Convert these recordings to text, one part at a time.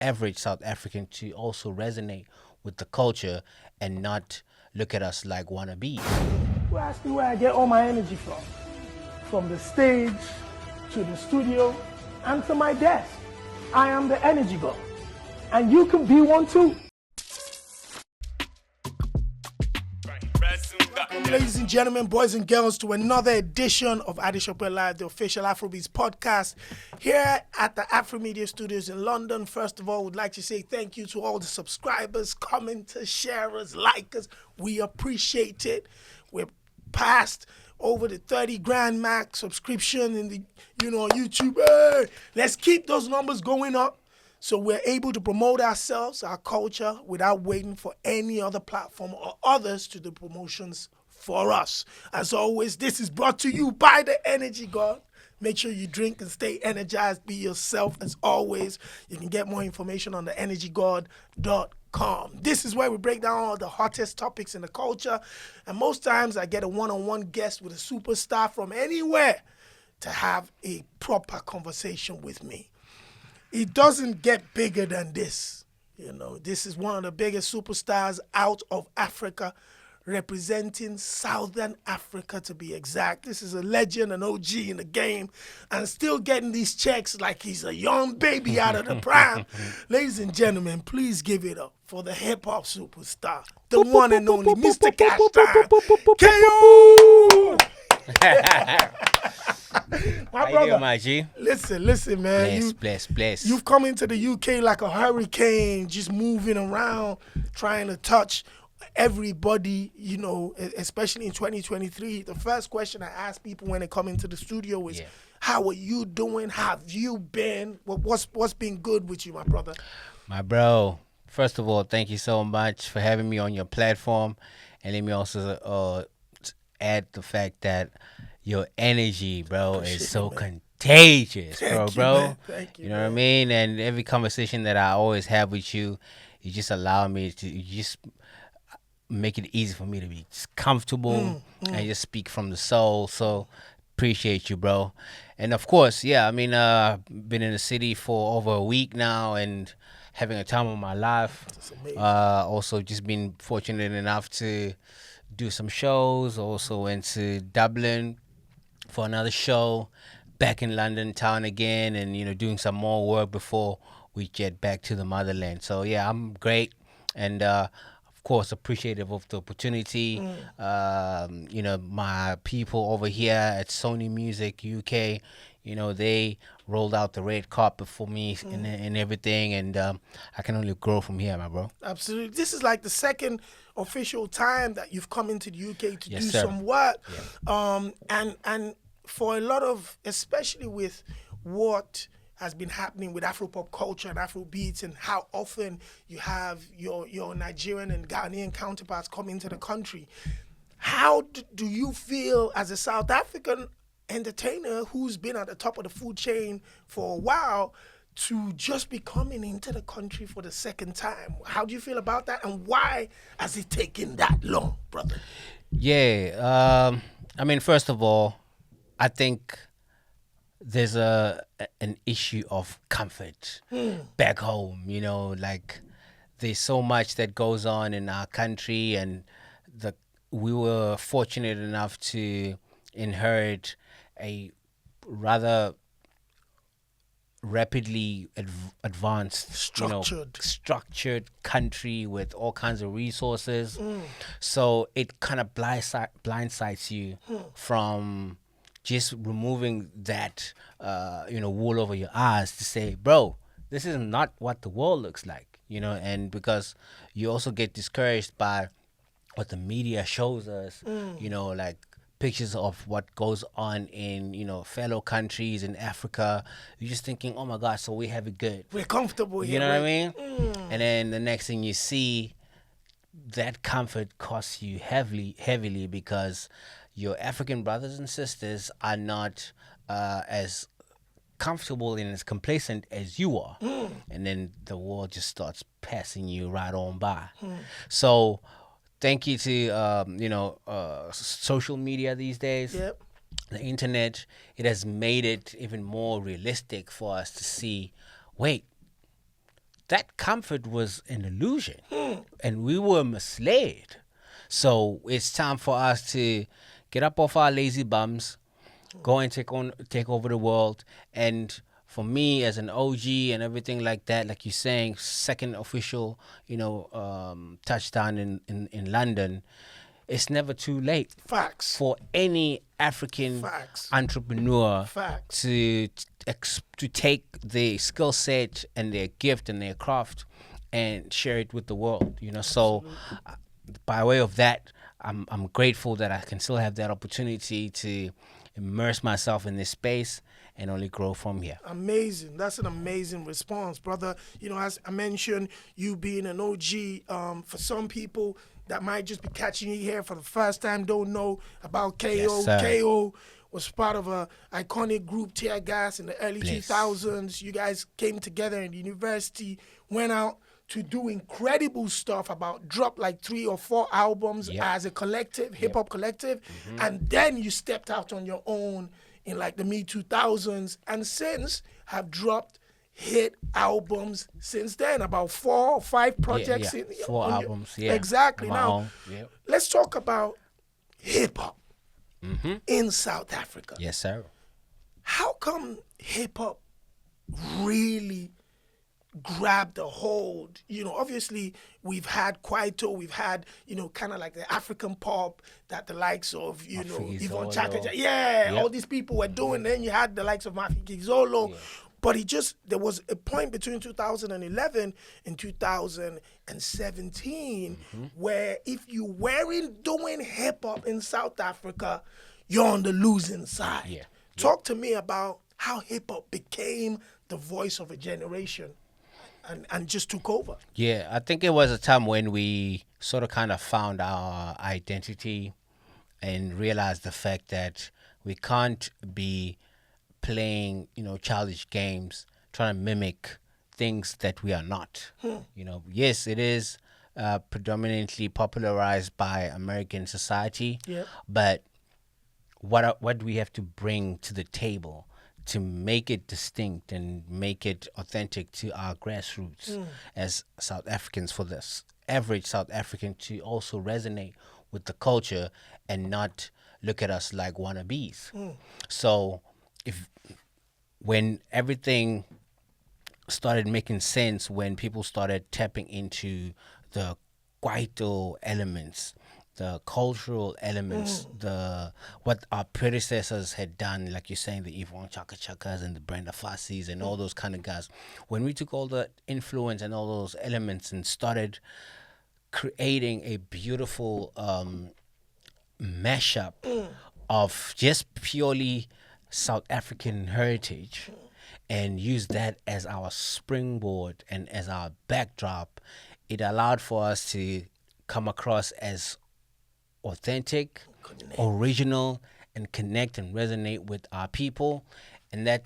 average South African to also resonate with the culture and not look at us like wannabes. You ask me where I get all my energy from. From the stage to the studio and to my desk. I am the energy god. And you can be one too. Welcome, ladies and gentlemen, boys and girls, to another edition of Adishopwe Live, the official Afrobeats podcast, here at the Afro Media Studios in London. First of all, would like to say thank you to all the subscribers, commenters, sharers, likers. We appreciate it. We're past over the 30 grand mark subscription in the, YouTube. Hey, let's keep those numbers going up, so we're able to promote ourselves, our culture, without waiting for any other platform or others to do promotions for us. As always, this is brought to you by the Energy God. Make sure you drink and stay energized. Be yourself. As always, you can get more information on theenergygod.com. This is where we break down all the hottest topics in the culture. And most times I get a one-on-one guest with a superstar from anywhere to have a proper conversation with me. It doesn't get bigger than this. This is one of the biggest superstars out of Africa, representing Southern Africa to be exact. This is a legend, an OG in the game, and still getting these checks like he's a young baby out of the prime. Ladies and gentlemen, please give it up for the hip-hop superstar, the one and only Mr. Cash Time, KO! My brother, my G? listen, man. Bless. You've come into the UK like a hurricane, just moving around, trying to touch everybody, especially in 2023. The first question I ask people when they come into the studio is, how are you doing? How have you been? What's been good with you, my brother? My bro, first of all, thank you so much for having me on your platform. And let me also add the fact that your energy, bro, is so contagious, bro. Thank you, you know what I mean? And every conversation that I always have with you, you just allow me to, you just make it easy for me to be just comfortable and just speak from the soul. So appreciate you, bro. And of course, I've been in the city for over a week now and having a time of my life. That's amazing. Also just been fortunate enough to do some shows. Also went to Dublin for another show, back in London town again, and doing some more work before we get back to the motherland. So I'm great, and of course appreciative of the opportunity. My people over here at Sony Music UK, they rolled out the red carpet for me and everything, and I can only grow from here, my bro. Absolutely. This is like the second official time that you've come into the UK to do sir. some work. And for a lot of, especially with what has been happening with Afropop culture and Afrobeats, and how often you have your Nigerian and Ghanaian counterparts come into the country, how do you feel as a South African entertainer who's been at the top of the food chain for a while to just be coming into the country for the second time? How do you feel about that, and why has it taken that long, brother? First of all, I think there's an issue of comfort back home. Like there's so much that goes on in our country, and we were fortunate enough to inherit a rather rapidly advanced, structured country with all kinds of resources. So it kind of blindsides you from just removing that, wool over your eyes to say, bro, this is not what the world looks like, and because you also get discouraged by what the media shows us, like pictures of what goes on in, fellow countries in Africa. You're just thinking, oh my God, so we have it good. We're comfortable here. You know what I mean? And then the next thing you see, that comfort costs you heavily because your African brothers and sisters are not as comfortable and as complacent as you are. And then the world just starts passing you right on by. So thank you to social media these days. Yep. The internet, it has made it even more realistic for us to see, wait, that comfort was an illusion, and we were misled. So it's time for us to get up off our lazy bums, go and take over the world. And for me, as an OG and everything like that, like you're saying, second official, touchdown in London, it's never too late. Facts. For any African Facts. entrepreneur Facts. to take their skill set and their gift and their craft and share it with the world. So by way of that, I'm grateful that I can still have that opportunity to immerse myself in this space and only grow from here. Amazing. That's an amazing response, brother. As I mentioned, you being an OG, for some people that might just be catching you here for the first time, don't know about KO. Yes, sir. KO was part of a iconic group, Tear Gas, in the early 2000s. You guys came together in the university, went out to do incredible stuff, dropped like 3 or 4 albums as a collective, hip-hop collective, and then you stepped out on your own in like the mid-2000s, and since have dropped hit albums since then, about 4 or 5 projects. 4 albums, Exactly. On my Now, own. Yep. let's talk about hip-hop in South Africa. Yes, sir. How come hip-hop really grabbed a hold? Obviously we've had Kwaito, we've had kind of like the African pop that the likes of Yvonne Chaka, all these people were doing. Then you had the likes of Mafiki Zolo, but there was a point between 2011 and 2017 where if you weren't doing hip hop in South Africa, you're on the losing side. Talk to me about how hip hop became the voice of a generation and just took over. Yeah, I think it was a time when we sort of kind of found our identity and realized the fact that we can't be playing, childish games, trying to mimic things that we are not. Yes, it is predominantly popularized by American society, but what do we have to bring to the table to make it distinct and make it authentic to our grassroots as South Africans, for this average South African to also resonate with the culture and not look at us like wannabes. So when everything started making sense, when people started tapping into the Kwaito elements, the cultural elements, what our predecessors had done, like you're saying, the Yvonne Chaka Chakas and the Brenda Fassies and all those kind of guys. When we took all the influence and all those elements and started creating a beautiful mashup of just purely South African heritage and use that as our springboard and as our backdrop, it allowed for us to come across as authentic, original, and connect and resonate with our people. And that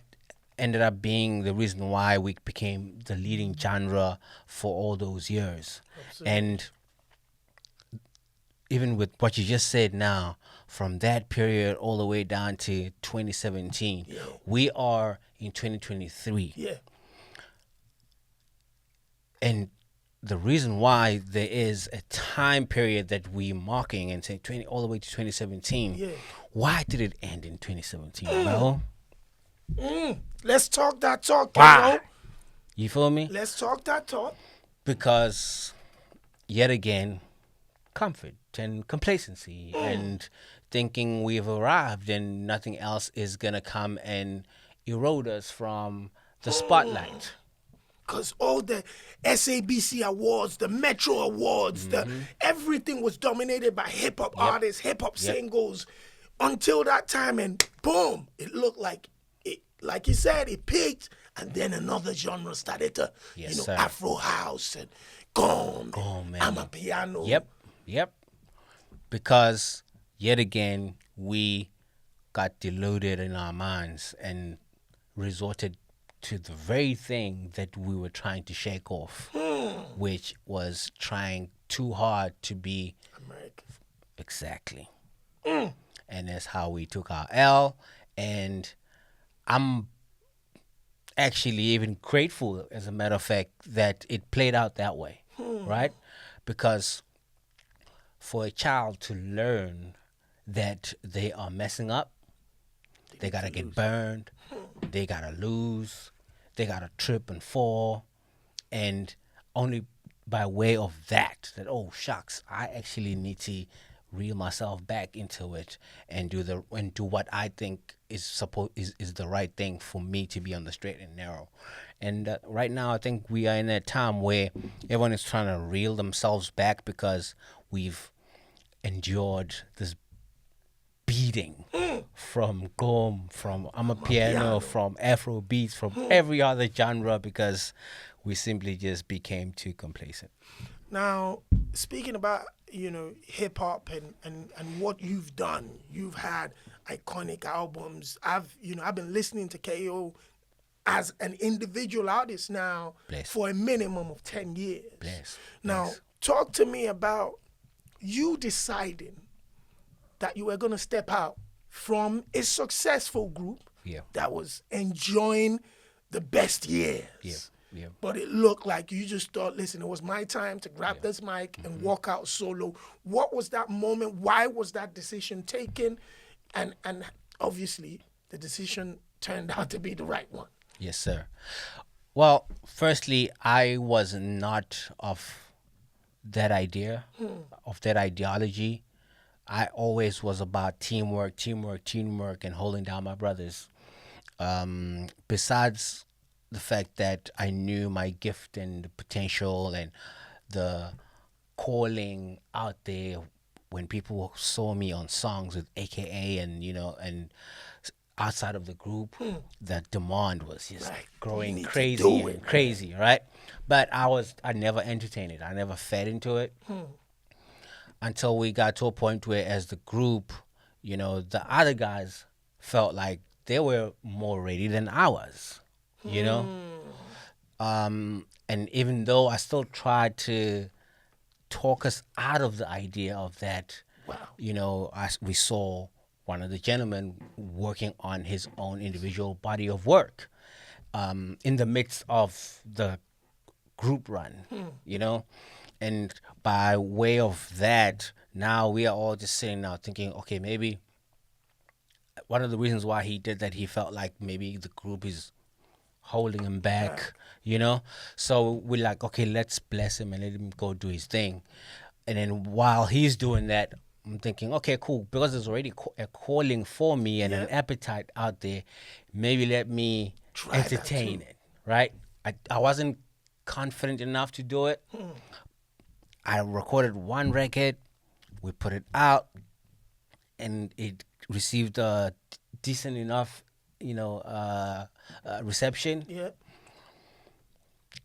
ended up being the reason why we became the leading genre for all those years. Absolutely. And even with what you just said now, from that period all the way down to 2017, we are in 2023. And the reason why there is a time period that we're marking and say all the way to 2017, why did it end in 2017, bro? Let's talk that talk, wow. You feel me? Let's talk that talk. Because, yet again, comfort and complacency and thinking we've arrived and nothing else is going to come and erode us from the spotlight. Because all the SABC awards, the Metro awards, everything was dominated by hip-hop artists, hip-hop singles, until that time, and boom, it looked like it, like you said, it peaked, and then another genre started to, Afro house and gone, amapiano. Yep. Because yet again, we got deluded in our minds and resorted to the very thing that we were trying to shake off, which was trying too hard to be American. Exactly. And that's how we took our L. And I'm actually even grateful, as a matter of fact, that it played out that way, right? Because for a child to learn that they are messing up, they gotta get burned, they gotta lose, they gotta trip and fall, and only by way of that oh shucks, I actually need to reel myself back into it and do what I think is the right thing for me to be on the straight and narrow. And right now, I think we are in a time where everyone is trying to reel themselves back because we've endured this beating from Gom, from amapiano, from Afrobeats, from every other genre because we simply just became too complacent. Now, speaking about, hip hop and what you've done, you've had iconic albums. I've been listening to KO as an individual artist now Bless. for a minimum of 10 years. Bless. Now, talk to me about you deciding that you were going to step out from a successful group Yeah. that was enjoying the best years. Yeah. Yeah. But it looked like you just thought, listen, it was my time to grab this mic and walk out solo. What was that moment? Why was that decision taken? And obviously, the decision turned out to be the right one. Yes, sir. Well, firstly, I was not of that idea, of that ideology. I always was about teamwork, and holding down my brothers. Besides the fact that I knew my gift and the potential and the calling out there when people saw me on songs with AKA and outside of the group, the demand was just growing crazy, right? But I never entertained it. I never fed into it until we got to a point where, as the group, the other guys felt like they were more ready than I was, and even though I still tried to talk us out of the idea of that, we saw one of the gentlemen working on his own individual body of work in the midst of the group run, and by way of that, now we are all just sitting now thinking, okay, maybe one of the reasons why he did that, he felt like maybe the group is holding him back, So we're like, okay, let's bless him and let him go do his thing. And then while he's doing that, I'm thinking, okay, cool, because there's already a calling for me and an appetite out there, maybe let me entertain it, right? I wasn't confident enough to do it. I recorded one record, we put it out, and it received a decent enough, reception. Yeah.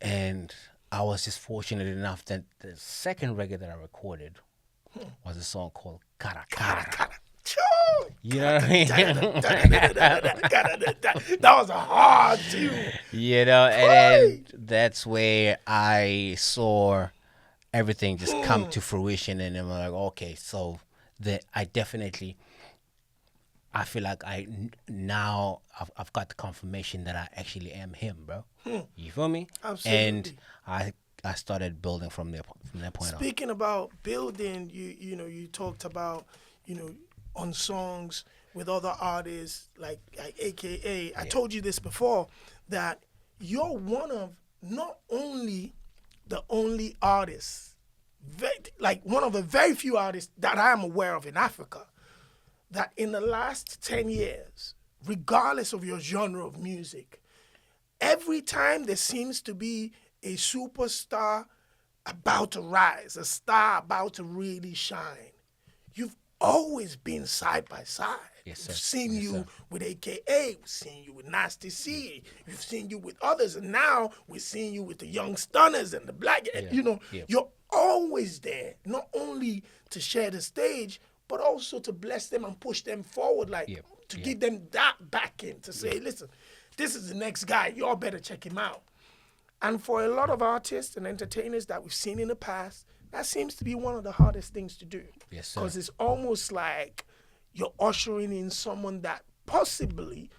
And I was just fortunate enough that the second record that I recorded was a song called Cara Cara. You know what I mean? That was a hard tune. And then that's where I saw everything just come to fruition, and I'm like, okay, so I feel like now I've got the confirmation that I actually am him, bro. You feel me? Absolutely. And I started building from that point on. Speaking about building, you talked about, on songs with other artists like AKA. I told you this before, that you're one of not only the only artists, one of the very few artists that I am aware of in Africa, that in the last 10 years, regardless of your genre of music, every time there seems to be a superstar about to rise, a star about to really shine, you've always been side by side. Yes, sir. We've seen Yes, you sir. with AKA, we've seen you with Nasty C, we've seen you with others, and now we're seeing you with the Young Stunners and the Black. Yeah. You're always there, not only to share the stage, but also to bless them and push them forward, to give them that backing, to say, listen, this is the next guy, y'all better check him out. And for a lot of artists and entertainers that we've seen in the past, that seems to be one of the hardest things to do. Yes, sir. Because it's almost like you're ushering in someone that possibly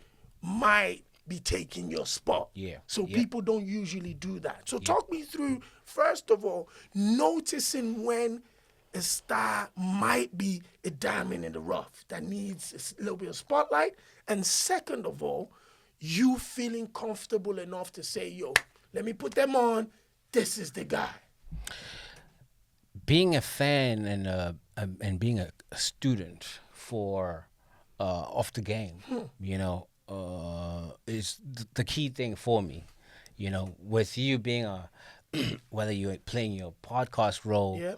might be taking your spot. Yeah. So Yeah. people don't usually do that. So talk me through, first of all, noticing when a star might be a diamond in the rough that needs a little bit of spotlight. And second of all, you feeling comfortable enough to say, yo, let me put them on. This is the guy. Being a fan and being a student for of the game, is the key thing for me. With you being a whether you're playing your podcast role, Yeah.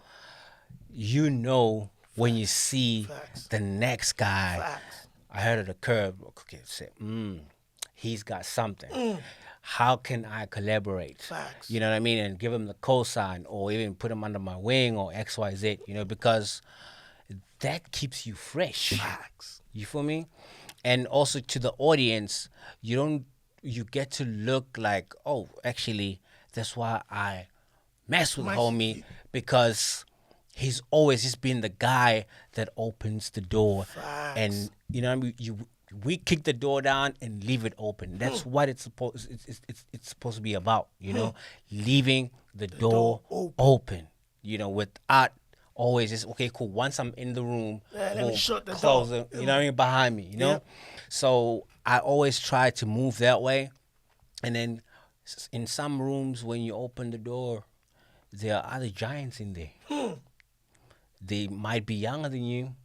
when you see Facts. the next guy. Facts. I heard of the curve. Okay, say, he's got something. How can I collaborate? Facts. You know what I mean? And give him the cosign or even put him under my wing or XYZ, because that keeps you fresh. Facts. You feel me? And also to the audience, you get to look like, oh, actually, that's why I mess with homie, because he's always just been the guy that opens the door. Facts. And you know what I mean? We kick the door down and leave it open. That's what it's supposed to be about, leaving the door open, without always just, okay, cool, once I'm in the room, let me shut the close door. it, you know what I mean, behind me, Yeah. So I always try to move that way. And then in some rooms, when you open the door, there are other giants in there. They might be younger than you,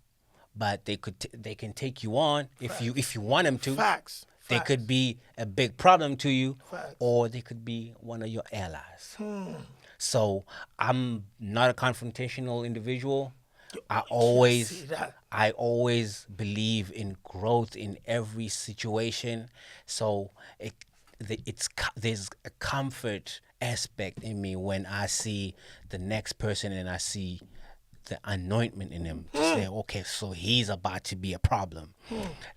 but they can take you on if you want them to. Facts. They could be a big problem to you, Facts. or they could be one of your allies. So I'm not a confrontational individual. I always believe in growth in every situation. So there's a comfort aspect in me when I see the next person and I see the anointment in him to say, okay, so he's about to be a problem.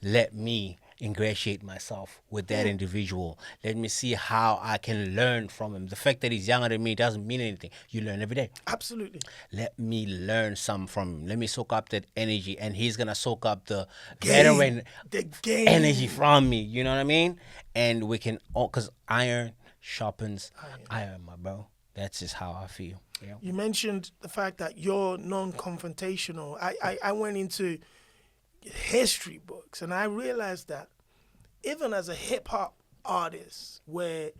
Let me ingratiate myself with that individual. Let me see how I can learn from him. The fact that he's younger than me doesn't mean anything. You learn every day. Absolutely. Let me learn some from him. Let me soak up that energy, and he's gonna soak up the Game. veteran energy from me. You know what I mean? And we can, because iron sharpens iron, my bro. That's just how I feel. Yeah. You mentioned the fact that you're non-confrontational. I went into history books and I realized that even as a hip-hop artist where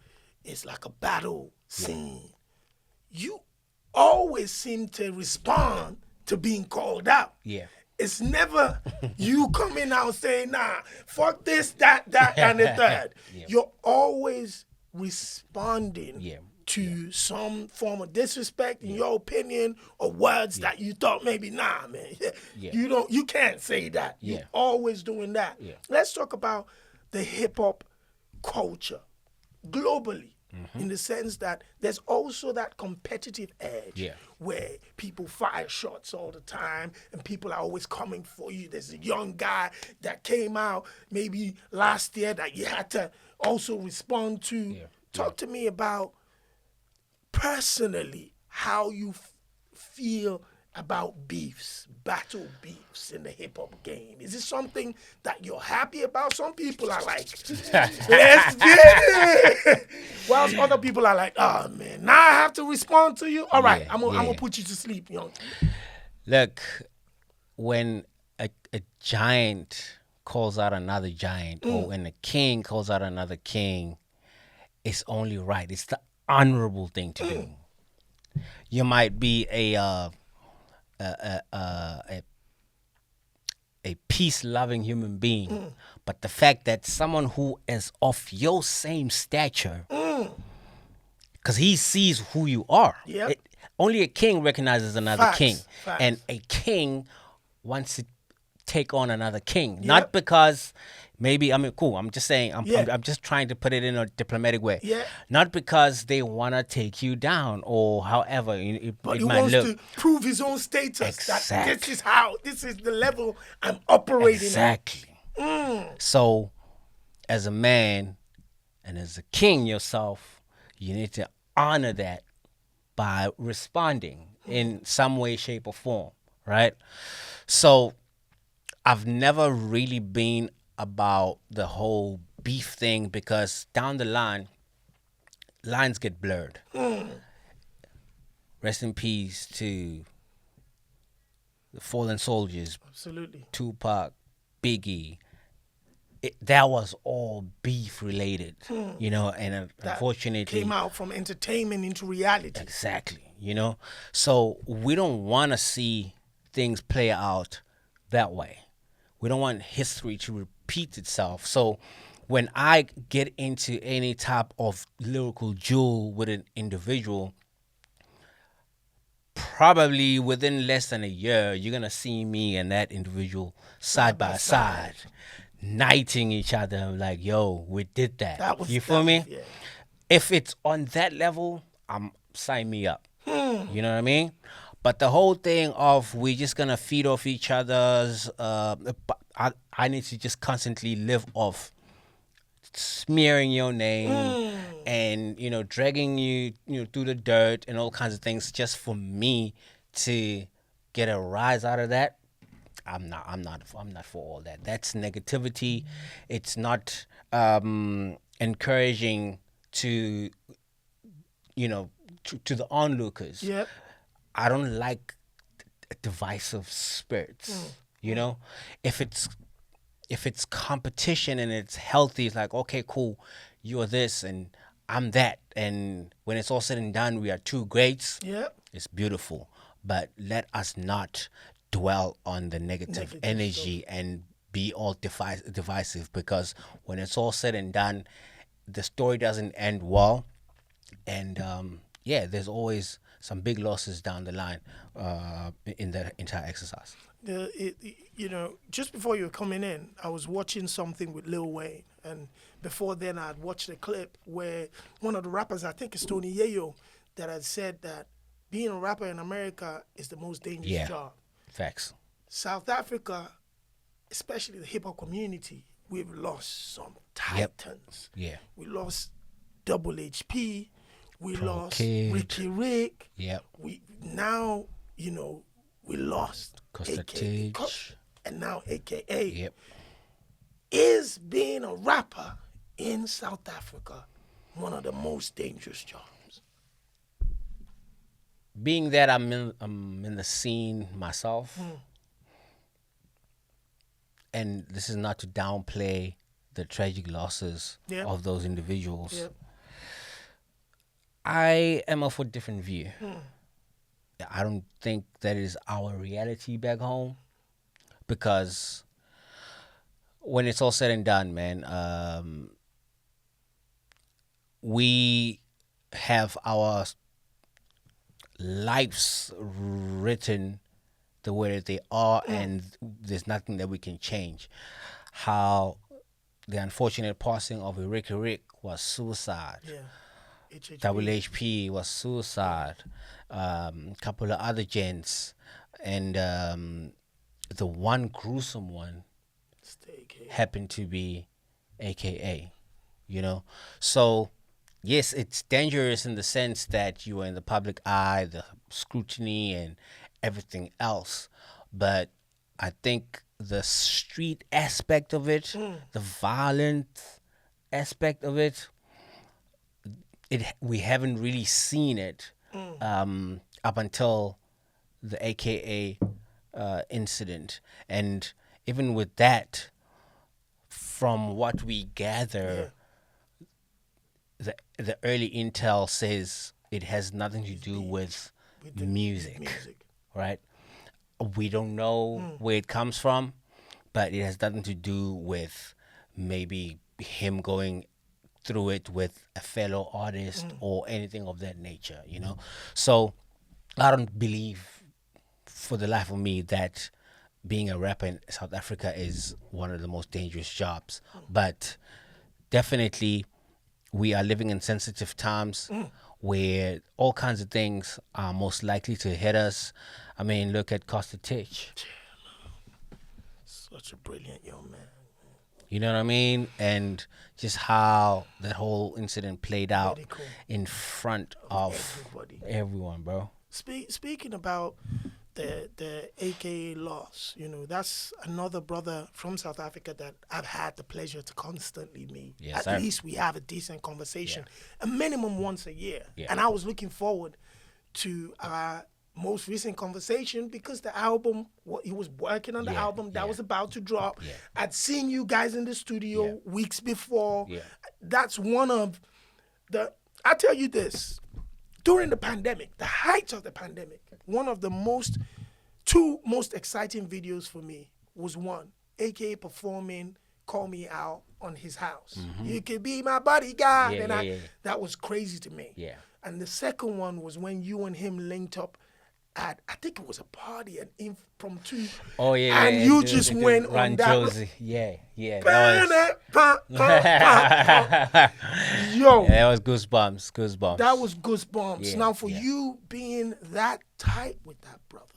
it's like a battle scene, you always seem to respond to being called out. Yeah. It's never you coming out saying, nah, fuck this, that, and the third. Yeah. You're always responding Yeah. to some form of disrespect in your opinion, or words that you thought maybe, nah, man, Yeah. you can't say that. Yeah. You're always doing that. Yeah. Let's talk about the hip hop culture globally. In the sense that there's also that competitive edge where people fire shots all the time and people are always coming for you. There's a young guy that came out maybe last year that you had to also respond to. Talk to me about personally how you feel about beefs, battle beefs in the hip hop game. Is it something that you're happy about? Some people are like, let's get it. Whilst other people are like, oh man, now I have to respond to you. All right, I'm gonna put you to sleep, young. Look, when a giant calls out another giant, or when a king calls out another king, it's only right. It's the honorable thing to do. You might be a peace-loving human being, but the fact that someone who is of your same stature, because he sees who you are. Yep. Only a king recognizes another Facts, king, facts. and a king wants to take on another king, not because maybe, I mean, cool. I'm just saying. I'm just trying to put it in a diplomatic way. Yeah. Not because they want to take you down or however But it he might wants look. to prove his own status. That Exactly. this is the level I'm operating Exactly. So, as a man and as a king yourself, you need to honor that by responding in some way, shape, or form, right? So, I've never really been about the whole beef thing because down the line, lines get blurred. Rest in peace to the fallen soldiers, Absolutely. Tupac, Biggie. That was all beef related, and That unfortunately, came out from entertainment into reality. exactly. So we don't want to see things play out that way. We don't want history to repeat itself. So when I get into any type of lyrical duel with an individual, probably within less than a year, you're gonna see me and that individual side by side, knighting each other. Like, yo, we did that. You feel me? Yeah. If it's on that level, sign me up. You know what I mean? But the whole thing of we just gonna feed off each other's, I need to just constantly live off smearing your name and dragging you through the dirt and all kinds of things just for me to get a rise out of that. I'm not for all that. That's negativity. It's not encouraging to to the onlookers. Yep. I don't like divisive spirits. If it's competition and it's healthy, it's like, okay, cool, you're this and I'm that, and when it's all said and done, we are two greats. Yep. It's beautiful, but let us not dwell on the negative energy and be all divisive, because when it's all said and done, the story doesn't end well, and there's always some big losses down the line in that entire exercise. Just before you were coming in, I was watching something with Lil Wayne, and before then, I'd watched a clip where one of the rappers, I think it's Tony Yayo, that had said that being a rapper in America is the most dangerous job. Facts. South Africa, especially the hip hop community, we've lost some titans. Yeah. We lost Double HP. We Pro lost Kid. Ricky Rick. Yep. We lost Costa AKA, Titch. and now AKA. Yep. Is being a rapper in South Africa one of the most dangerous jobs? Being that I'm in the scene myself, and this is not to downplay the tragic losses of those individuals. Yep. I am of a different view. I don't think that is our reality back home, because when it's all said and done, man, we have our lives written the way that they are, and there's nothing that we can change. How the unfortunate passing of Ricky Rick was suicide. Yeah. Double HP was suicide. Couple of other gents, and the one gruesome one happened to be AKA. So yes, it's dangerous in the sense that you are in the public eye, the scrutiny and everything else. But I think the street aspect of it, the violent aspect of it, we haven't really seen it up until the AKA incident. And even with that, from what we gather, the early intel says it has nothing to do with music, right? We don't know where it comes from, but it has nothing to do with maybe him going through it with a fellow artist or anything of that nature, So I don't believe for the life of me that being a rapper in South Africa is one of the most dangerous jobs. But definitely we are living in sensitive times where all kinds of things are most likely to hit us. I mean, look at Costa Titch. Such a brilliant young man. You know what I mean? And just how that whole incident played out in front of everyone, bro. Speaking about the AKA Loss. You know, that's another brother from South Africa that I've had the pleasure to constantly meet. Yes, At sir. least we have a decent conversation, a minimum once a year. Yeah. And I was looking forward to our most recent conversation because the album, he was working on the Yeah, album that yeah. was about to drop. Yeah. I'd seen you guys in the studio Yeah. weeks before. Yeah. That's one of the, I tell you this, during the pandemic, the height of the pandemic, one of the two most exciting videos for me was one, AKA performing Call Me Out on his house. You could be my bodyguard. Yeah, and yeah. that was crazy to me. Yeah. And the second one was when you and him linked up at, I think it was a party, an impromptu. Oh yeah, and yeah, you the- just the went Run on that. Josie. Yeah, that was Yo, that was goosebumps. that was goosebumps. Yeah, Now, for yeah. you being that tight with that brother,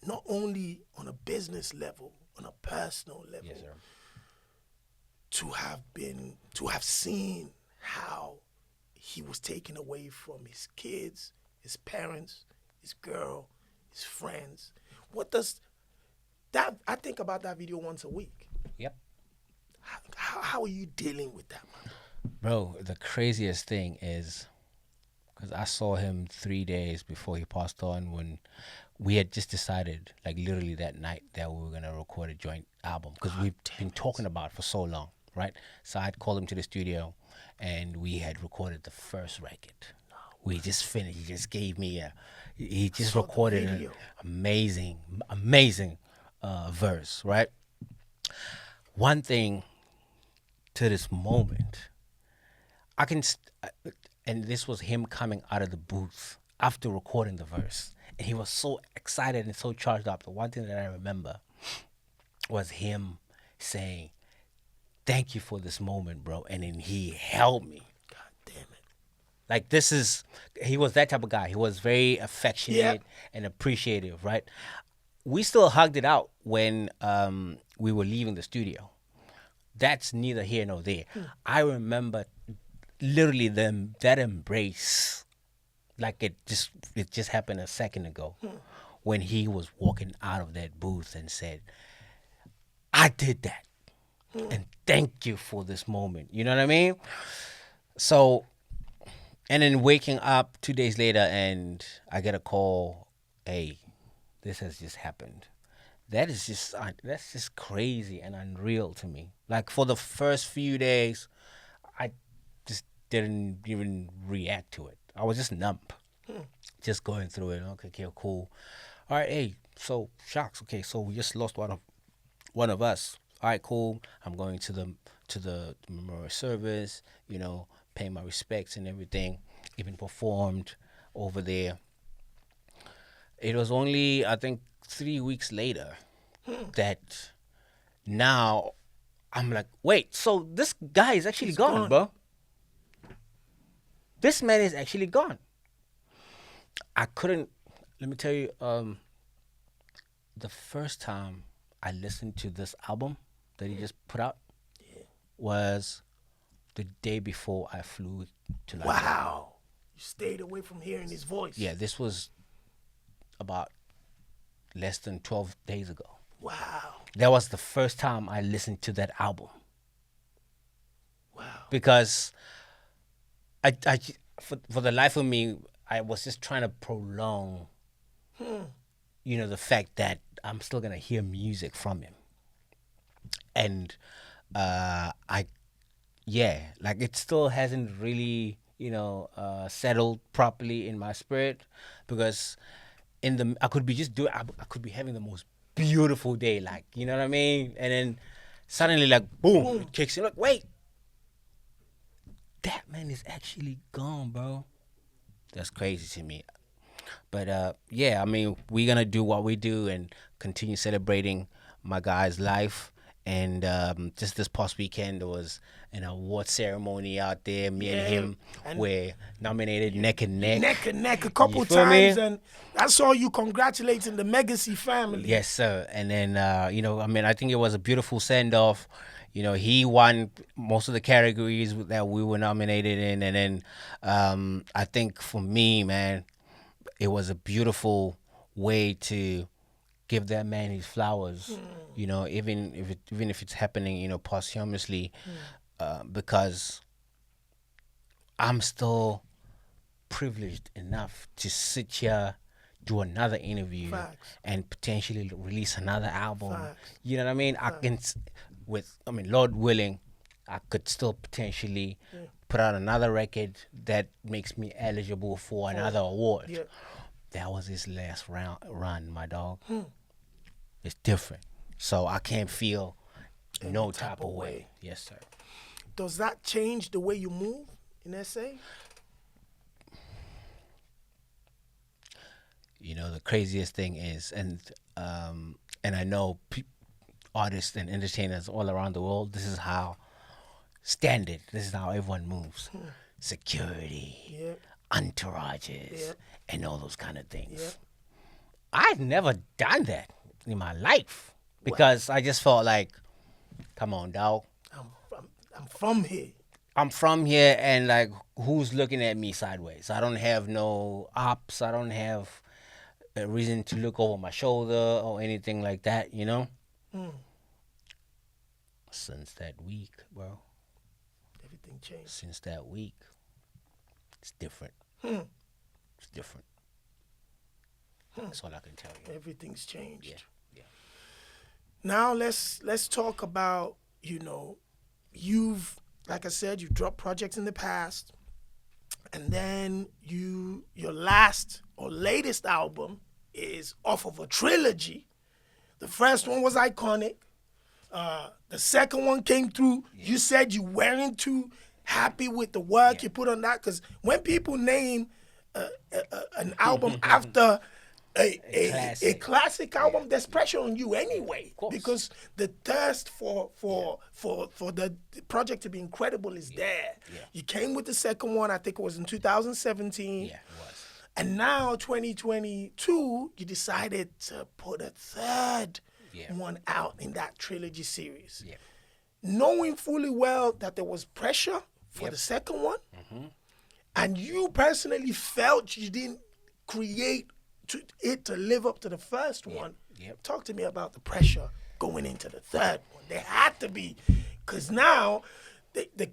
not only on a business level, on a personal level, Yes, sir. to have seen how he was taken away from his kids, his parents, his girl, his friends. What does that? I think about that video once a week. Yep. How are you dealing with that, man? Bro, the craziest thing is because I saw him 3 days before he passed on when we had just decided, like literally that night, that we were going to record a joint album because we've been talking about it for so long, right? So I'd called him to the studio and we had recorded the first record. We just finished. He just gave me he just saw the recorded an video. amazing verse, right? One thing to this moment, and this was him coming out of the booth after recording the verse. And he was so excited and so charged up. The one thing that I remember was him saying, "Thank you for this moment, bro." And then he held me. God damn it. Like he was that type of guy. He was very affectionate Yeah. and appreciative, right? We still hugged it out when we were leaving the studio. That's neither here nor there. I remember literally that embrace, like it just happened a second ago, when he was walking out of that booth and said, "I did that, and thank you for this moment." You know what I mean? So, and then waking up 2 days later and I get a call, "Hey, this has just happened." That's just crazy and unreal to me. Like for the first few days, I just didn't even react to it. I was just numb, just going through it. Okay, cool. All right, hey, so shocks. Okay, so we just lost one of us. All right, cool. I'm going to the memorial service. You know, pay my respects and everything. Even performed over there. It was only, I think, 3 weeks later that now I'm like, wait, so this guy is actually gone, bro. This man is actually gone. I couldn't, let me tell you, the first time I listened to this album that he just put out was the day before I flew to London. Wow. You stayed away from hearing his voice. Yeah, this was about less than 12 days ago. Wow. That was the first time I listened to that album. Wow. Because for the life of me, I was just trying to prolong, the fact that I'm still gonna hear music from him, and it still hasn't really, settled properly in my spirit, because I could be having the most beautiful day, like, you know what I mean, and then suddenly, like, boom, it kicks in, like, wait. That man is actually gone, bro. That's crazy to me. But I mean, we're gonna do what we do and continue celebrating my guy's life. And just this past weekend, there was an award ceremony out there. Me and him were nominated neck and neck. Neck and neck a couple feel me? times, and I saw you congratulating the Legacy family. Yes, sir. And then, I think it was a beautiful send-off. He won most of the categories that we were nominated in. And then I think for me, man, it was a beautiful way to give that man his flowers. Even if it's happening, posthumously, because I'm still privileged enough to sit here, do another interview, Facts. and potentially release another album. Facts. You know what I mean? Lord willing, I could still potentially put out another record that makes me eligible for another award. Yeah. That was his last run, my dog. It's different. So I can't feel no type of way. Yes, sir. Does that change the way you move in SA? The craziest thing is, and I know artists and entertainers all around the world, this is how standard, this is how everyone moves. Security, Yep. entourages, Yep. and all those kind of things. Yep. I've never done that in my life because I just felt like, come on, dog. I'm from here. I'm from here, and like, who's looking at me sideways? I don't have no ops. I don't have a reason to look over my shoulder or anything like that, Since that week, bro. Everything changed. Since that week, it's different. It's different. That's all I can tell you. Everything's changed. Yeah. Now let's talk about, you've, like I said, you've dropped projects in the past, and then your last or latest album is off of a trilogy. The first one was iconic. The second one came through. You said you weren't too happy with the work you put on that, because when people name an album after a classic album, there's pressure on you anyway, because the thirst for the project to be incredible is there. You came with the second one, I think it was in 2017. Yeah, it was. And now 2022, you decided to put a third one out in that trilogy series. Yeah. Knowing fully well that there was pressure for the second one, and you personally felt you didn't create it to live up to the first one. Talk to me about the pressure going into the third one. There had to be, because now the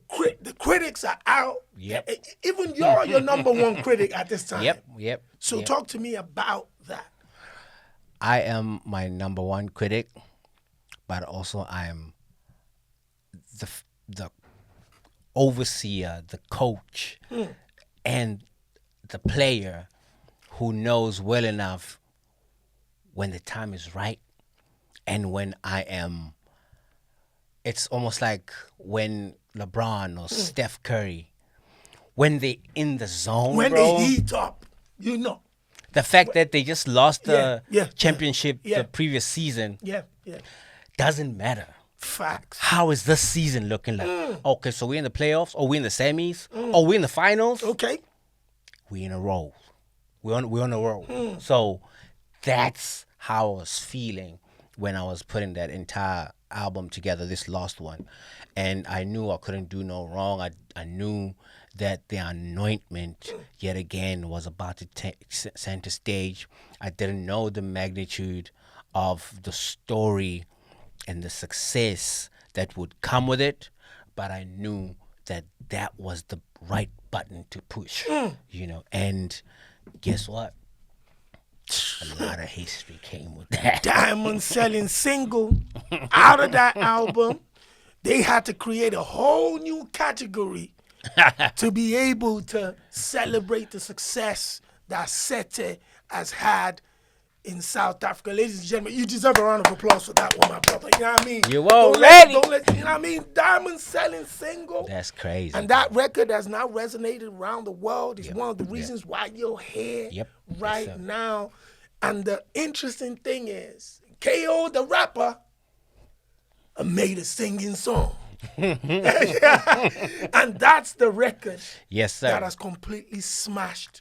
critics are out. Even you're your number one critic at this time. Yep. So talk to me about that. I am my number one critic, but also I am the overseer, the coach, and the player who knows well enough when the time is right and when I am. It's almost like when LeBron or Steph Curry, when they in the zone, When bro, they heat up, the fact that they just lost the championship Yeah. the previous season Yeah. doesn't matter. Facts. How is this season looking like? Okay, so we're in the playoffs, or we're in the semis, or we're in the finals. Okay. We in a roll. We're on a roll. So that's how I was feeling when I was putting that entire album together, this last one. And I knew I couldn't do no wrong. I knew that the anointment yet again was about to take center stage. I didn't know the magnitude of the story and the success that would come with it, but I knew that that was the right button to push, and guess what? A lot of history came with that. Diamond selling single out of that album. They had to create a whole new category to be able to celebrate the success that Sete has had in South Africa. Ladies and gentlemen, you deserve a round of applause for that one, my brother. You know what I mean? You already. You know what I mean? Diamond selling single. That's crazy. And that record has now resonated around the world. It's one of the reasons why you're here right now. And the interesting thing is, KO the rapper made a singing song. And that's the record that has completely smashed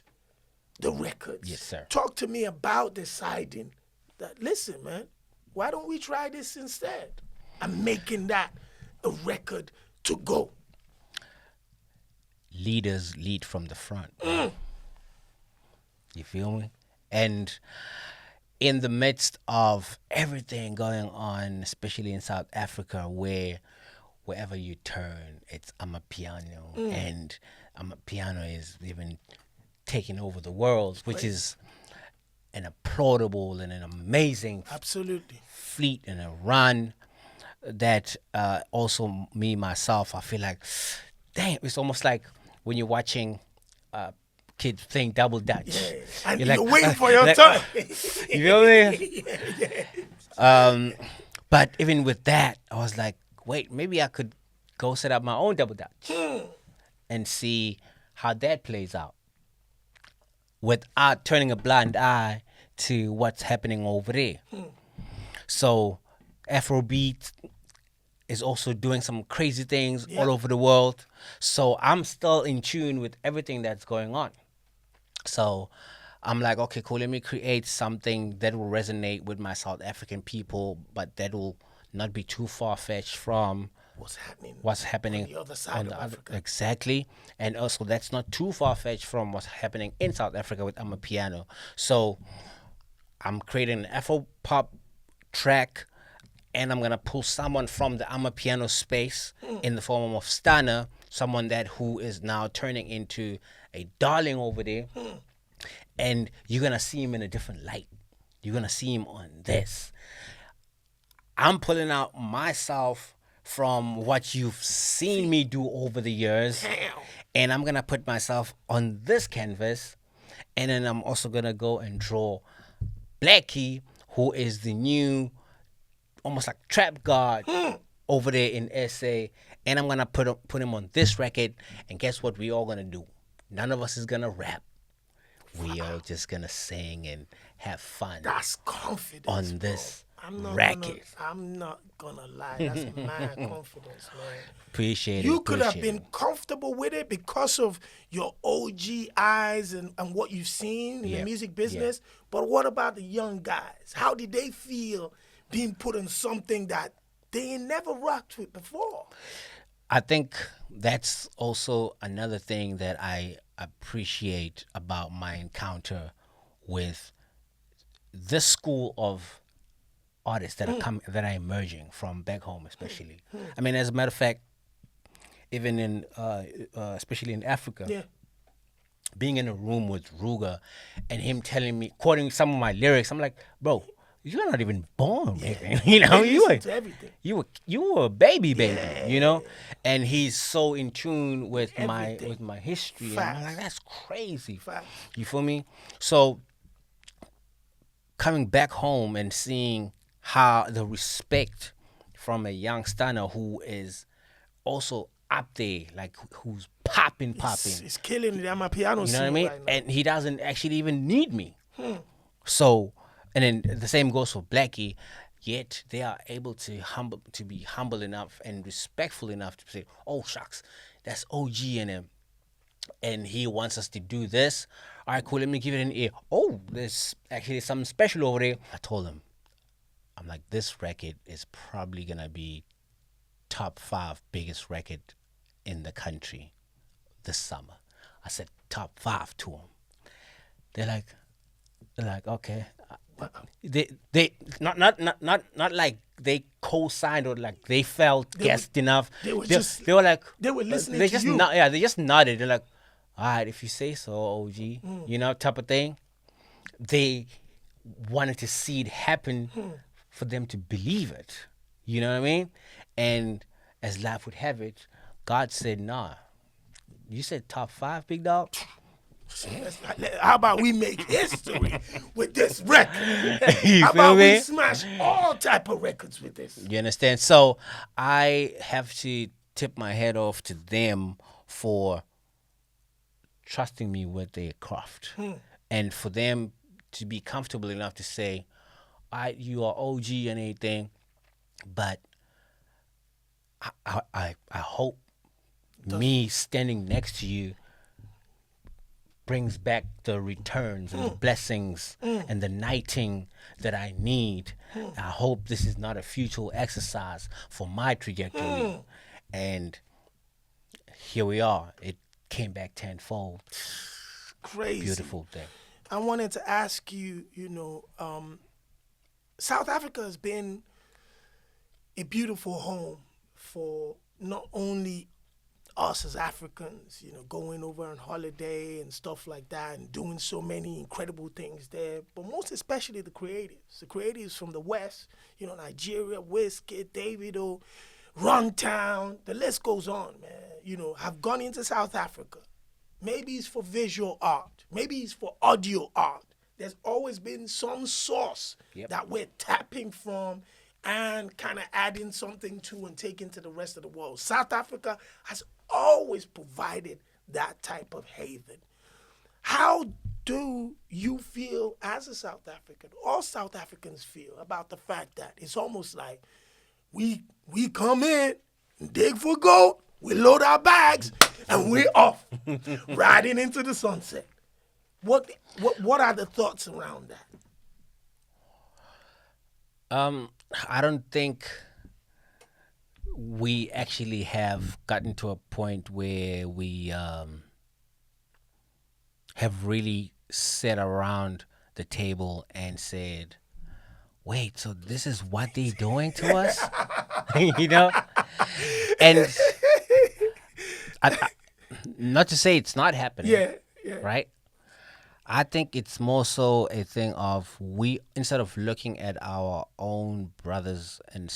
the records. Yes, sir. Talk to me about deciding that, listen, man, why don't we try this instead? And making that a record to go. Leaders lead from the front. You feel me? And in the midst of everything going on, especially in South Africa, where wherever you turn, it's amapiano, and amapiano is even taking over the world, which is an applaudable and an amazing Absolutely. fleet and a run that also me myself I feel like damn it's almost like when you're watching kids playing double dutch. Yeah. And You're you're like, waiting for your like, turn. you feel me? But even with that I was like wait maybe I could go set up my own double dutch and see how that plays out without turning a blind eye to what's happening over there. So Afrobeat is also doing some crazy things all over the world. So I'm still in tune with everything that's going on. So I'm like, okay, cool, let me create something that will resonate with my South African people, but that will not be too far fetched from What's happening on the other side of other Africa. exactly, and also that's not too far fetched from what's happening in South Africa with amapiano. So I'm creating an Afro pop track, and I'm gonna pull someone from the amapiano space in the form of Stana, someone that who is now turning into a darling over there, and you're gonna see him in a different light. You're gonna see him on this. I'm pulling out myself from what you've seen me do over the years, and I'm gonna put myself on this canvas, and then I'm also gonna go and draw Blackie, who is the new, almost like trap god over there in SA, and I'm gonna put him on this record. And guess what? We all gonna do? None of us is gonna rap. We are just gonna sing and have fun. That's confidence on this record. I'm not gonna lie. That's mad confidence, man. Appreciate it. You could have appreciate been comfortable with it because of your OG eyes and what you've seen in the music business. But what about the young guys? How did they feel being put on something that they ain't never rocked with before? I think that's also another thing that I appreciate about my encounter with this school of artists that are emerging from back home, especially. I mean, as a matter of fact, even in especially in Africa, being in a room with Ruger and him telling me, quoting some of my lyrics, I'm like, bro, you're not even born, man. You know, you were a baby, you know, and he's so in tune with my history. And I'm like, that's crazy. You feel me? So coming back home and seeing how the respect from a young stunner who is also up there, like who's popping. It's killing the amapiano scene. You know what I mean? Right now. And he doesn't actually even need me. So, and then the same goes for Blackie. Yet they are able to be humble enough and respectful enough to say, "Oh shucks, that's OG in him, and he wants us to do this. All right, cool. Let me give it an ear. Oh, there's actually something special over there." I told him, I'm like, this record is probably gonna be top 5 biggest record in the country this summer. I said top 5 to him. They're like, okay. They not like they co-signed or like they felt guessed enough. They were like they were listening they to just you. they just nodded. They're like, all right, if you say so, OG, you know, type of thing. They wanted to see it happen for them to believe it. You know what I mean? And as life would have it, God said, nah. You said top 5, big dog? How about we make history with this record? You How feel about me? we smash all type of records with this? You understand? So I have to tip my head off to them for trusting me with their craft. And for them to be comfortable enough to say, you are OG and anything, but I hope me standing next to you brings back the returns and the blessings and the knighting that I need. I hope this is not a futile exercise for my trajectory. And here we are. It came back tenfold. Crazy. Beautiful thing. I wanted to ask you, South Africa has been a beautiful home for not only us as Africans, going over on holiday and stuff like that and doing so many incredible things there, but most especially the creatives from the West, Nigeria, Wizkid, Davido, Runtown, the list goes on, man, have gone into South Africa. Maybe it's for visual art. Maybe it's for audio art. There's always been some source that we're tapping from and kind of adding something to and taking to the rest of the world. South Africa has always provided that type of haven. How do you feel as a South African, all South Africans feel about the fact that it's almost like we come in, dig for gold, we load our bags, and we're off, riding into the sunset? What are the thoughts around that? I don't think we actually have gotten to a point where we have really sat around the table and said, wait, so this is what they're doing to us? And not to say it's not happening, right? I think it's more so a thing of we, instead of looking at our own brothers and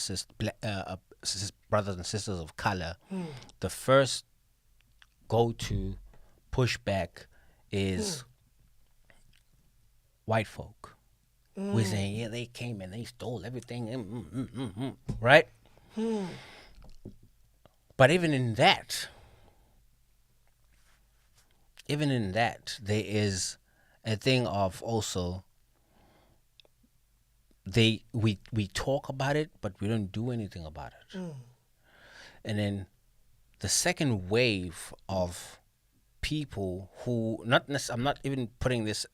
brothers and sisters of color, the first go-to pushback is white folk. We're saying, yeah, they came and they stole everything, right? But even in that, there is a thing of also we talk about it, but we don't do anything about it. And then the second wave of people who I'm not even putting this.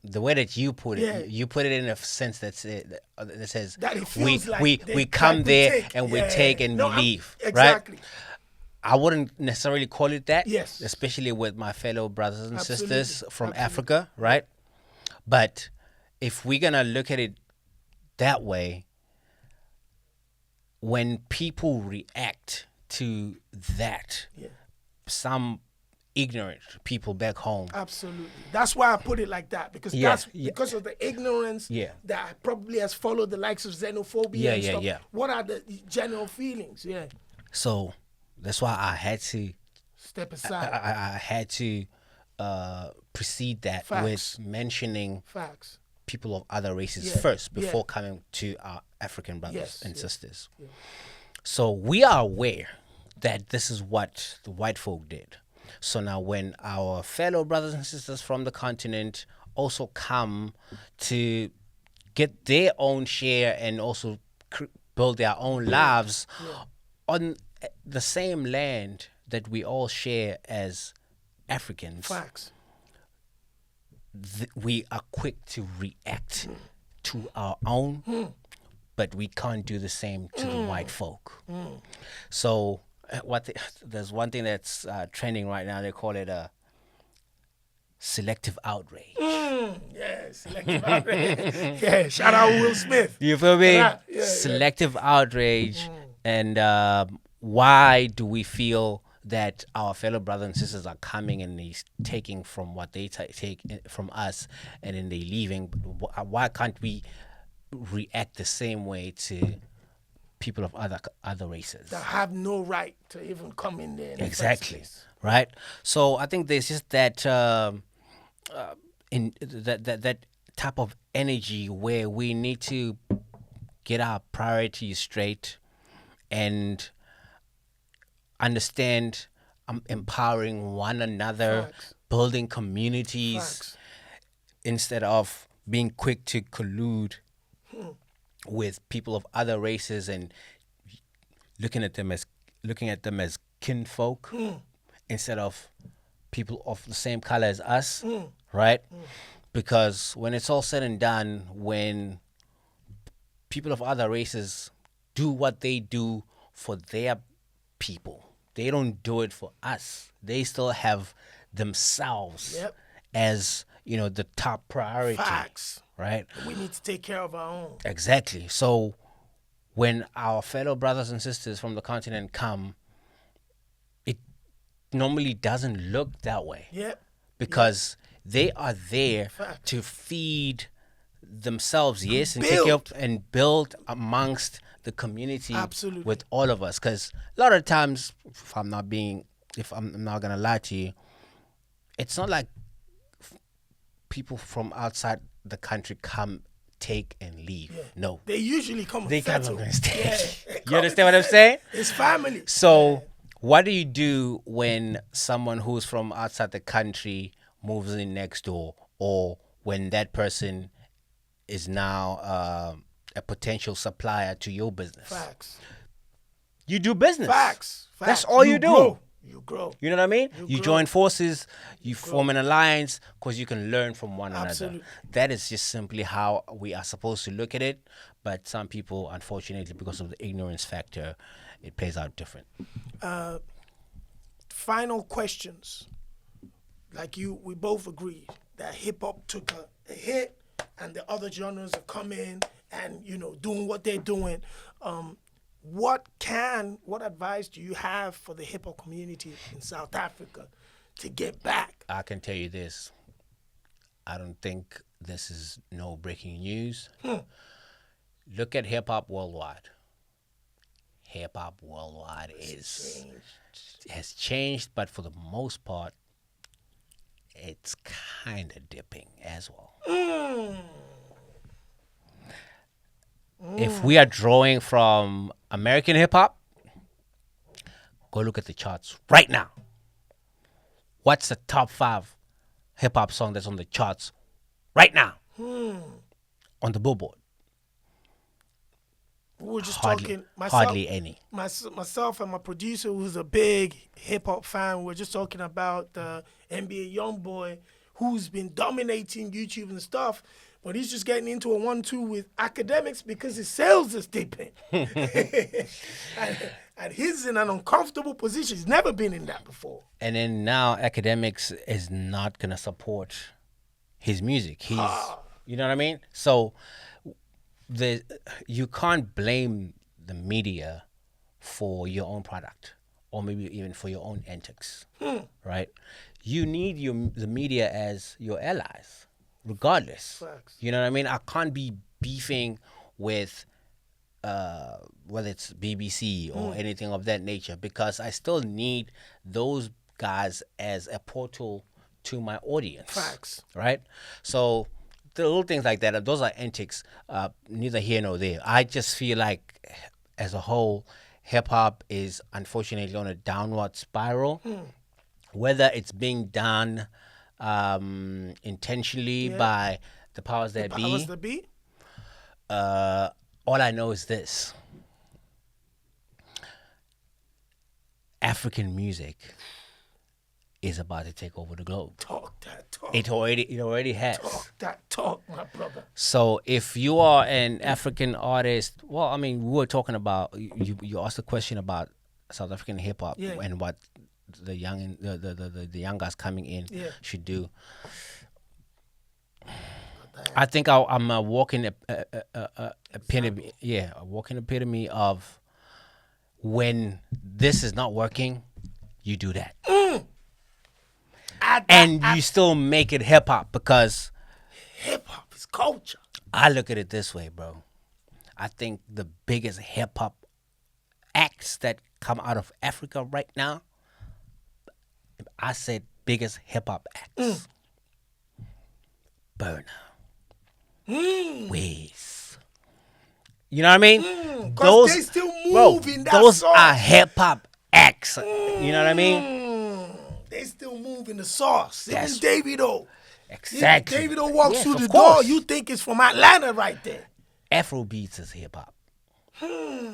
The way that you put it, you put it in a sense that says that it we feels like we come there take, and we take and we leave, exactly. Right? I wouldn't necessarily call it that, yes, especially with my fellow brothers and Absolutely. sisters from Absolutely. Africa, right? But if we're gonna look at it that way, when people react to that, some ignorant people back home. Absolutely. That's why I put it like that, because because of the ignorance that probably has followed the likes of xenophobia and stuff. What are the general feelings? So that's why I had to step aside. I had to precede that with mentioning people of other races first before coming to our African brothers and sisters. So we are aware that this is what the white folk did. So now when our fellow brothers and sisters from the continent also come to get their own share and also build their own lives on the same land that we all share as Africans, we are quick to react to our own, but we can't do the same to the white folk. So there's one thing that's trending right now. They call it a selective outrage. Selective outrage. Shout out Will Smith. You feel me? Selective outrage. And why do we feel that our fellow brothers and sisters are coming and he's taking from what they take from us, and then they leaving? Why can't we react the same way to people of other races that have no right to even come in there? Exactly, right? So I think there's just that that type of energy where we need to get our priorities straight and understand empowering one another, building communities, instead of being quick to collude with people of other races and looking at them as kinfolk instead of people of the same color as us, right? Because when it's all said and done, when people of other races do what they do for their people, they don't do it for us. They still have themselves as the top priority. Facts. Right? We need to take care of our own. Exactly. So when our fellow brothers and sisters from the continent come, it normally doesn't look that way. Yep. Because they are there Fact. to feed themselves, yes, and build. take up and build amongst the community. Absolutely. With all of us. Because a lot of times, if I'm not gonna lie to you, it's not like people from outside the country come, take, and leave. Yeah. No, They usually come they and come settle. and stay. Yeah. You understand what I'm saying? It's family. So, what do you do when someone who's from outside the country moves in next door, or when that person is now a potential supplier to your business? Facts. You do business. Facts. That's all you do. Grow. You grow. You know what I mean? You grow. join forces, you form an alliance because you can learn from one Absolutely. another. That is just simply how we are supposed to look at it. But some people, unfortunately, because of the ignorance factor, it plays out different. Final questions. Like we both agreed that hip hop took a hit, and the other genres have come in and doing what they're doing. What advice do you have for the hip hop community in South Africa to get back? I can tell you this. I don't think this is no breaking news. Look at hip hop worldwide. Hip hop worldwide has changed, but for the most part, it's kind of dipping as well. If we are drawing from American hip hop, go look at the charts right now. What's the top 5 hip hop song that's on the charts right now on the Billboard? We were just Hardly- talking. Myself, hardly any. Myself and my producer, who's a big hip hop fan, we were just talking about the NBA YoungBoy, who's been dominating YouTube and stuff, but he's just getting into a 1-2 with academics because his sales is dipping. and he's in an uncomfortable position. He's never been in that before. And then now academics is not gonna support his music. You know what I mean? So you can't blame the media for your own product, or maybe even for your own antics, right? You need the media as your allies, regardless. Facts. You know what I mean? I can't be beefing with whether it's BBC or anything of that nature, because I still need those guys as a portal to my audience. Facts. Right? So the little things like that, those are antics, neither here nor there. I just feel like, as a whole, hip-hop is unfortunately on a downward spiral. Whether it's being done intentionally by the powers that be. Powers that be? All I know is this. African music is about to take over the globe. Talk that talk. It already has. Talk that talk, my brother. So if you are an African artist, well, I mean, we were talking about, you asked a question about South African hip hop and what the young guys coming in should do. I think I'm a walking epitome. Yeah, a walking epitome of when this is not working, you do that. And you still make it hip hop, because hip hop is culture. I look at it this way, bro. I think the biggest hip hop acts that come out of Africa right now, I said biggest hip hop acts. Burner. Wiz. You know what I mean? Because they still move in that those sauce. are hip hop acts. You know what I mean? They still move in the sauce. That's- Even Davido. Exactly. Davido walks Yes, through the of door, course. you think it's from Atlanta right there. Afrobeats is hip hop. I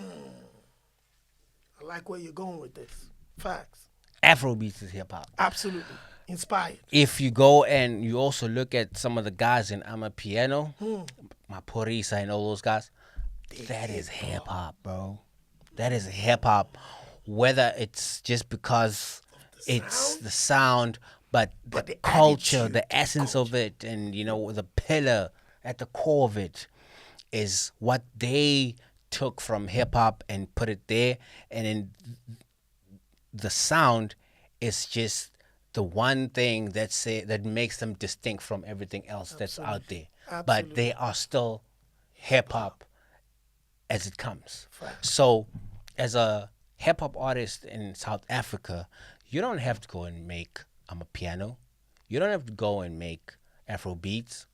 like where you're going with this. Facts. Afrobeats is hip hop. Absolutely. Inspired. If you go and you also look at some of the guys in amapiano, my Porisa and all those guys, that is hip hop, bro. That is hip hop. Whether it's just because it's the sound, but But the the culture, attitude, the essence of it, and the pillar at the core of it is what they took from hip hop and put it there, and then the sound is just the one thing that makes them distinct from everything else that's out there. But they are still hip hop as it comes. So, as a hip hop artist in South Africa, you don't have to go and make amapiano. You don't have to go and make Afrobeats,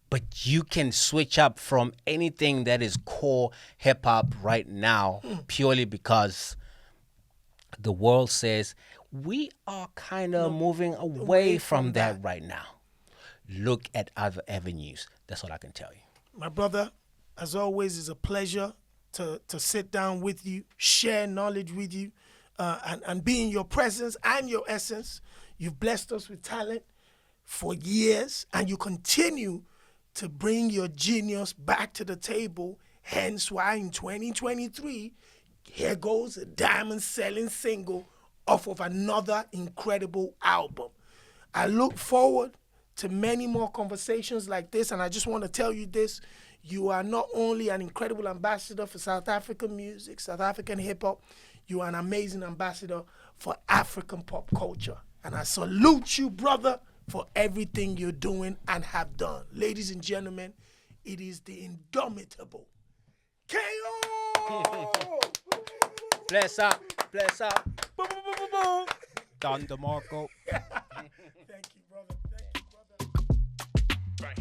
but you can switch up from anything that is core hip hop right now purely because the world says we are kind of moving away from that right now. Look at other avenues. That's all I can tell you. My brother, as always, it's a pleasure to sit down with you, share knowledge with you, and be in your presence and your essence. You've blessed us with talent for years, and you continue to bring your genius back to the table. Hence why in 2023, here goes a diamond-selling single off of another incredible album. I look forward to many more conversations like this, and I just want to tell you this. You are not only an incredible ambassador for South African music, South African hip-hop, you are an amazing ambassador for African pop culture. And I salute you, brother, for everything you're doing and have done. Ladies and gentlemen, it is the indomitable KO! Bless up. Bless up. Boom, boom, boom, boom, boom. Don DeMarco. Thank you, brother. Thank you, brother. Right.